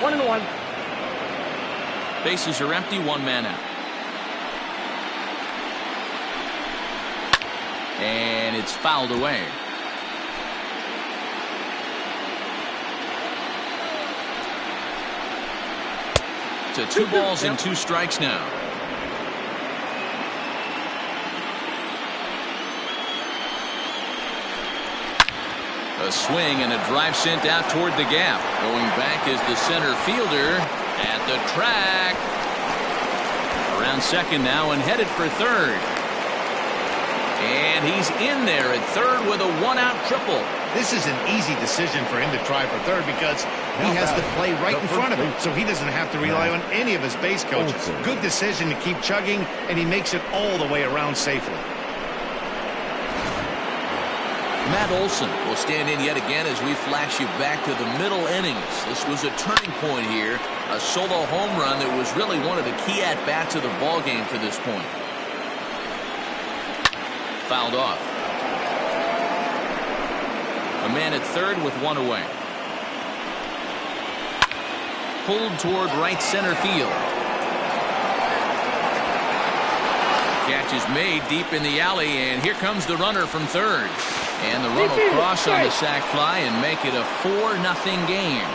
1-1. Bases are empty, one man out. And it's fouled away. To 2 balls and 2 strikes now. A swing and a drive sent out toward the gap. Going back is the center fielder at the track. Around second now and headed for third. And he's in there at third with a 1-out triple. This is an easy decision for him to try for third because he has the play right in front of him, so he doesn't have to rely on any of his base coaches. Good decision to keep chugging, and he makes it all the way around safely. Matt Olson will stand in yet again as we flash you back to the middle innings. This was a turning point here, a solo home run that was really one of the key at-bats of the ball game to this point. Fouled off. A man at third with one away. Pulled toward right center field. Catch is made deep in the alley, and here comes the runner from third. And the run will cross on the sac fly and make it a 4-0 game.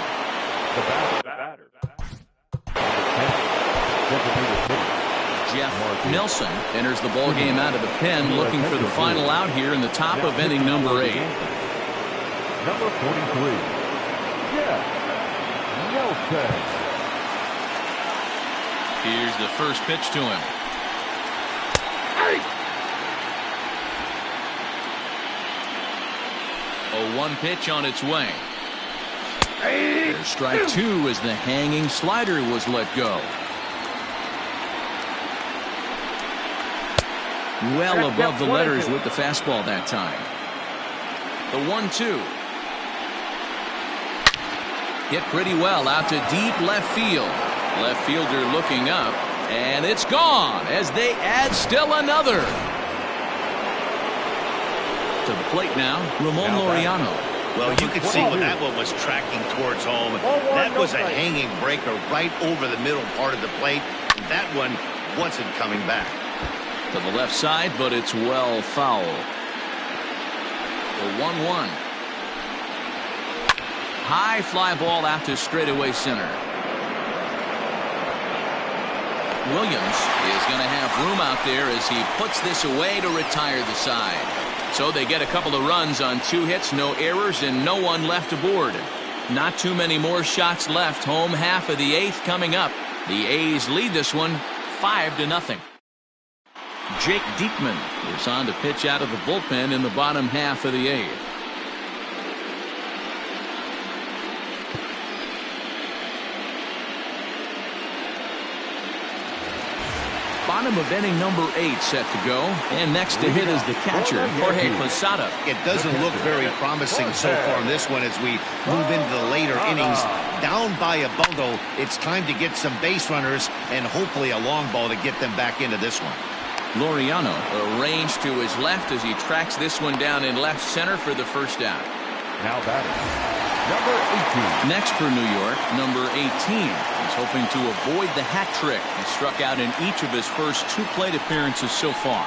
Jeff Nelson enters the ball game out of the pen, looking for the final out here in the top of inning number 8. Number 43. Jeff Nelson. Here's the first pitch to him. A 1 pitch on its way. There's strike 2 as the hanging slider was let go. Well above the letters with the fastball that time. The 1-2. Hit pretty well out to deep left field. Left fielder looking up, and it's gone as they add still another. To the plate now, Ramon Laureano. Well, you could see when that one was tracking towards home. That was a hanging breaker right over the middle part of the plate, and that one wasn't coming back. To the left side, but it's well foul. The 1-1. High fly ball out to straightaway center. Williams is going to have room out there as he puts this away to retire the side. So they get a couple of runs on 2 hits, no errors, and no one left aboard. Not too many more shots left. Home half of the 8th coming up. The A's lead this one 5-0. Jake Diekman is on to pitch out of the bullpen in the bottom half of the 8th. Bottom of inning number 8 set to go, and next to hit is the catcher, Jorge Posada. It doesn't look very promising so far in this one as we move into the later innings. Down by a bundle, it's time to get some base runners and hopefully a long ball to get them back into this one. Laureano arranged to his left as he tracks this one down in left center for the first out. Now batting, number 18. Next for New York, number 18. He's hoping to avoid the hat trick. He struck out in each of his first 2 plate appearances so far.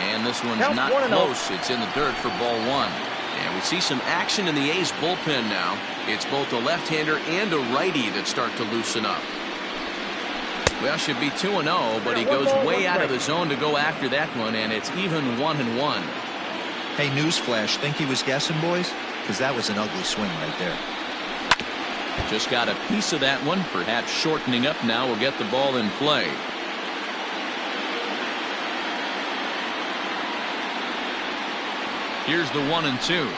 And this one's not close. It's in the dirt for ball 1. And we see some action in the A's bullpen now. It's both a left-hander and a righty that start to loosen up. Well, should be 2-0, but he goes way out of the zone to go after that one, and it's even 1-1. Hey, newsflash, think he was guessing, boys? Because that was an ugly swing right there. Just got a piece of that one. Perhaps shortening up now will get the ball in play. Here's the 1-2.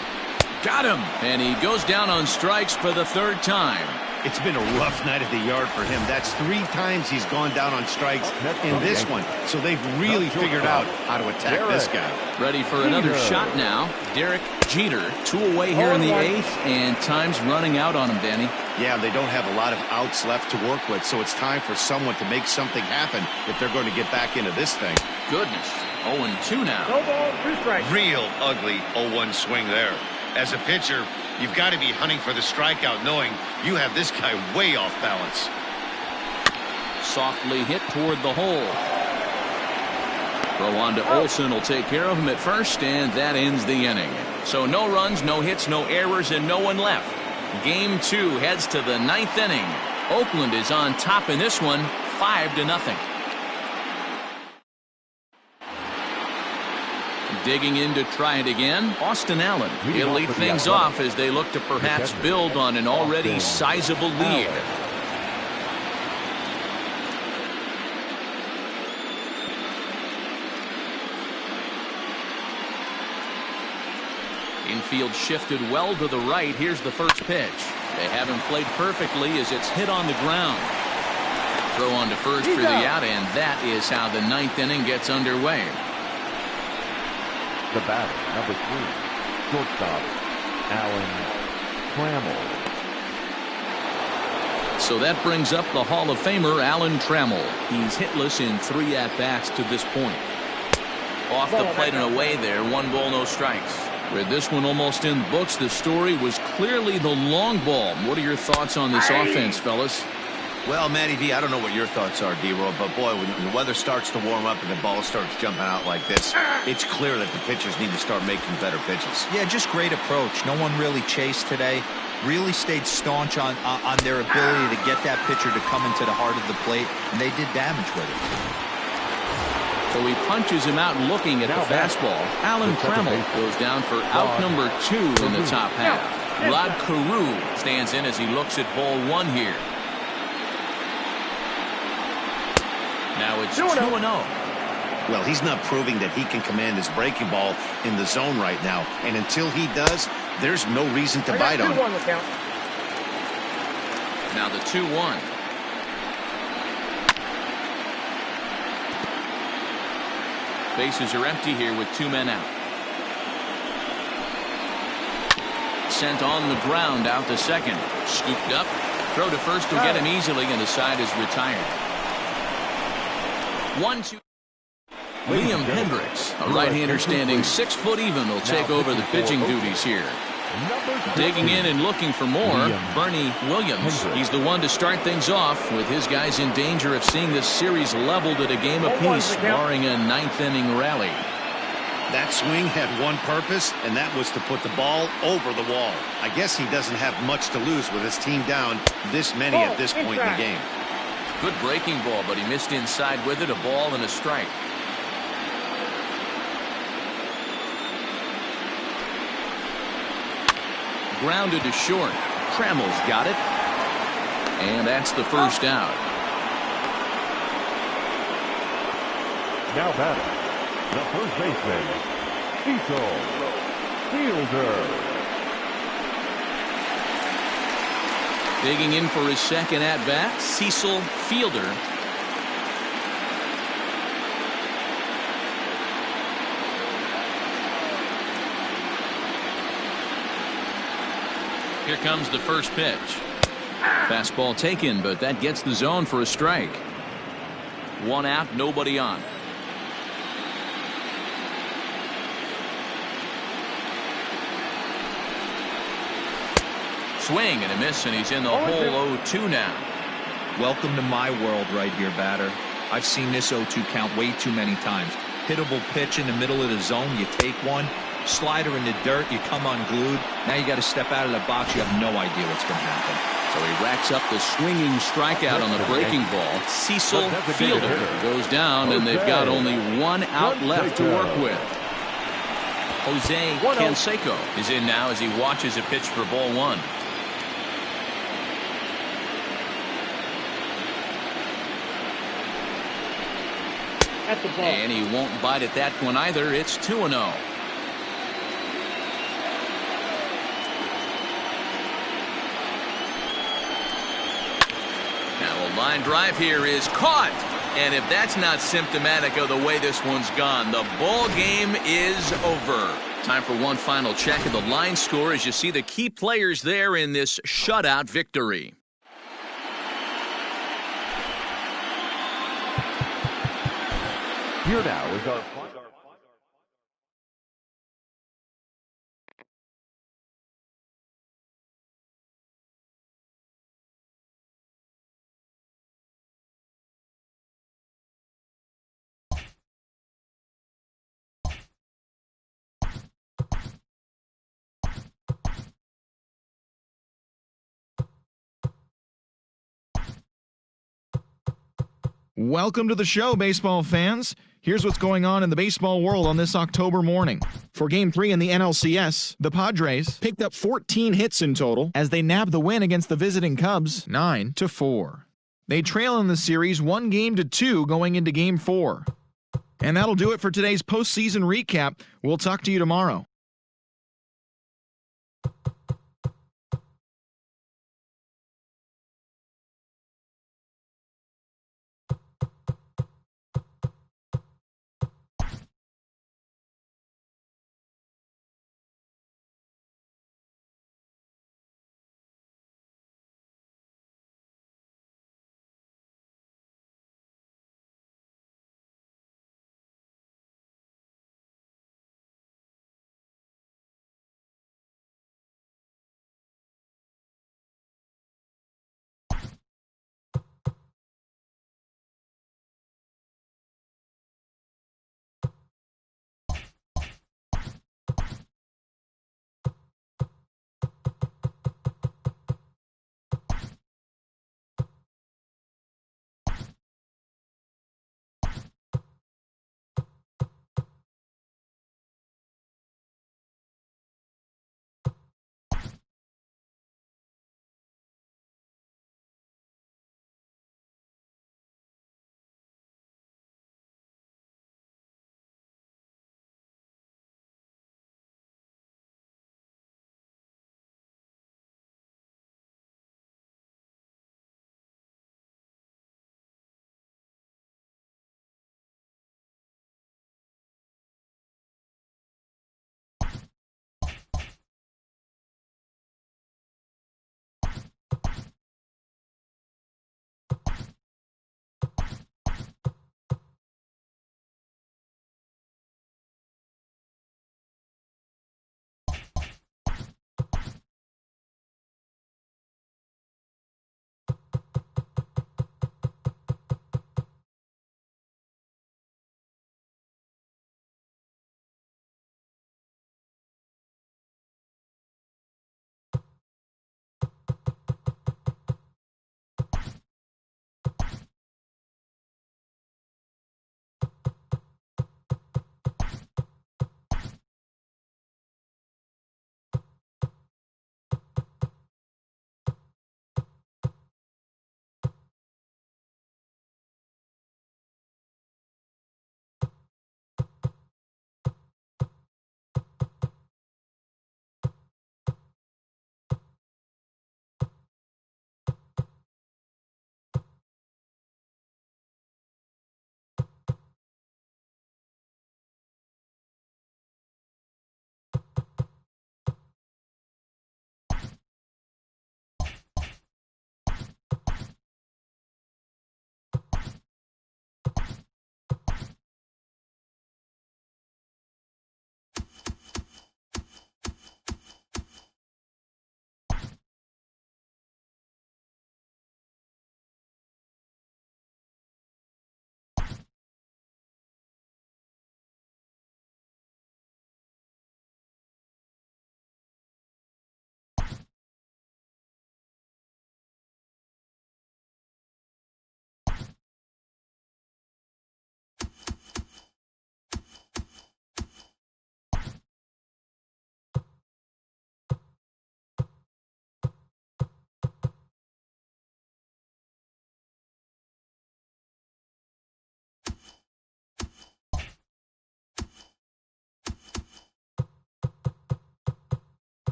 Got him, and he goes down on strikes for the 3rd time. It's been a rough night at the yard for him. That's 3 times he's gone down on strikes in this one. So they've really figured out how to attack this guy. Ready for another shot now. Derek Jeter, 2 away here in the 8th, and time's running out on him, Danny. Yeah, they don't have a lot of outs left to work with, so it's time for someone to make something happen if they're going to get back into this thing. Goodness. 0-2 now. No ball, 2 strikes. Real ugly 0-1 swing there. As a pitcher, you've got to be hunting for the strikeout, knowing you have this guy way off balance. Softly hit toward the hole. Throw on to Olsen will take care of him at first, and that ends the inning. So no runs, no hits, no errors, and no one left. Game 2 heads to the 9th inning. Oakland is on top in this one, 5-0. Digging in to try it again, Austin Allen. He'll lead things off as they look to perhaps build on an already sizable lead. Infield shifted well to the right. Here's the first pitch. They haven't played perfectly as it's hit on the ground. Throw on to first for the out, and that is how the 9th inning gets underway. The batter, number 3, shortstop, Alan Trammell. So that brings up the Hall of Famer, Alan Trammell. He's hitless in 3 at-bats to this point. Off the plate and away there, 1 ball, no strikes. With this one almost in the books, the story was clearly the long ball. What are your thoughts on this offense, fellas? Well, Matty V, I don't know what your thoughts are, D-Roll, but boy, when the weather starts to warm up and the ball starts jumping out like this, it's clear that the pitchers need to start making better pitches. Yeah, just great approach. No one really chased today. Really stayed staunch on their ability to get that pitcher to come into the heart of the plate, and they did damage with it. So he punches him out looking at the fastball. Alan Trammell goes down for out number 2 in the top half. Rod Carew stands in as he looks at ball 1 here. Now it's 2-0. Well, he's not proving that he can command his breaking ball in the zone right now. And until he does, there's no reason to bite on him. Now the 2-1. Bases are empty here with 2 men out. Sent on the ground out to second. Scooped up. Throw to first will get him easily, and the side is retired. 1-2. Liam Hendricks, a right-hander standing 6 foot even, will take over the pitching duties here. Digging in and looking for more, Bernie Williams. He's the one to start things off, with his guys in danger of seeing this series leveled at a game apiece, barring a 9th inning rally. That swing had one purpose, and that was to put the ball over the wall. I guess he doesn't have much to lose with his team down this many at this point in the game. Good breaking ball, but he missed inside with it, a ball and a strike. Grounded to short. Trammell's got it. And that's the first out. Now batting, the first baseman, Cecil Fielder. Digging in for his second at-bat, Cecil Fielder. Here comes the first pitch. Fastball taken, but that gets the zone for a strike. 1 out, nobody on. Swing and a miss, and he's in the hole. 0-2 now. Welcome to my world right here, batter. I've seen this 0-2 count way too many times. Hittable pitch in the middle of the zone, you take one. Slider in the dirt, you come unglued. Now you got to step out of the box. You have no idea what's going to happen. So he racks up the swinging strikeout on the breaking ball. Cecil Fielder goes down, and they've got only 1 out left to work with. Jose Canseco is in now as he watches a pitch for ball 1. And he won't bite at that one either. It's 2-0. Now a line drive here is caught. And if that's not symptomatic of the way this one's gone, the ball game is over. Time for one final check of the line score as you see the key players there in this shutout victory. Here now is our Welcome to the show, baseball fans. Here's what's going on in the baseball world on this October morning. For Game 3 in the NLCS, the Padres picked up 14 hits in total as they nabbed the win against the visiting Cubs 9-4. They trail in the series 1-2 going into Game 4. And that'll do it for today's postseason recap. We'll talk to you tomorrow.